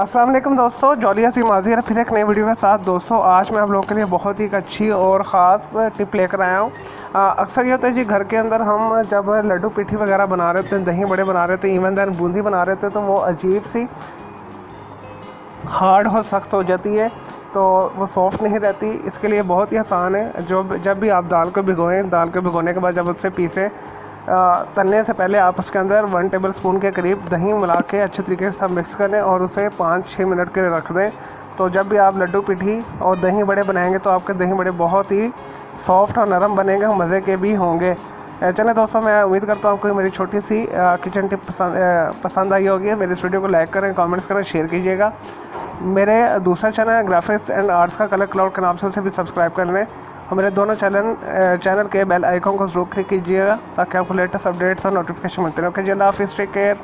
अस्सलाम वालेकुम दोस्तों, जॉलिया सी माजी है फिर एक नई वीडियो के साथ। दोस्तों आज मैं आप लोगों के लिए बहुत ही एक अच्छी और ख़ास टिप लेकर आया हूँ। अक्सर ये होता है जी, घर के अंदर हम जब लड्डू पीठी वगैरह बना रहे थे, दही बड़े बना रहे थे, इवन दैन बूंदी बना रहे थे, तो वो अजीब सी हार्ड और सख्त हो जाती है, तो वो सॉफ्ट नहीं रहती। इसके लिए बहुत ही आसान है। जब भी आप दाल को भिगोएं, दाल को भिगोने के बाद जब उससे पीसें, तलने से पहले आप उसके अंदर 1 टेबल स्पून के करीब दही मिला के अच्छे तरीके से सब मिक्स कर लें और उसे 5-6 मिनट के लिए रख दें। तो जब भी आप लड्डू पीठी और दही बड़े बनाएंगे तो आपके दही बड़े बहुत ही सॉफ्ट और नरम बनेंगे और मज़े के भी होंगे। चलें दोस्तों, मैं उम्मीद करता हूँ आपको मेरी छोटी सी किचन टिप पसंद आई होगी। मेरे इस वीडियो को लाइक करें, कमेंट्स करें, शेयर कीजिएगा। मेरे दूसरा चैनल है ग्राफिक्स एंड आर्ट्स का कलर क्लाउड के नाम से, उसे भी सब्सक्राइब कर लें और मेरे दोनों चैनल के बेल आइकॉन को जरूर क्लिक कीजिएगा ताकि आपको लेटेस्ट अपडेट्स और नोटिफिकेशन मिलते रहें। ओके जी, अल्लाह हाफिज़, टेक केयर।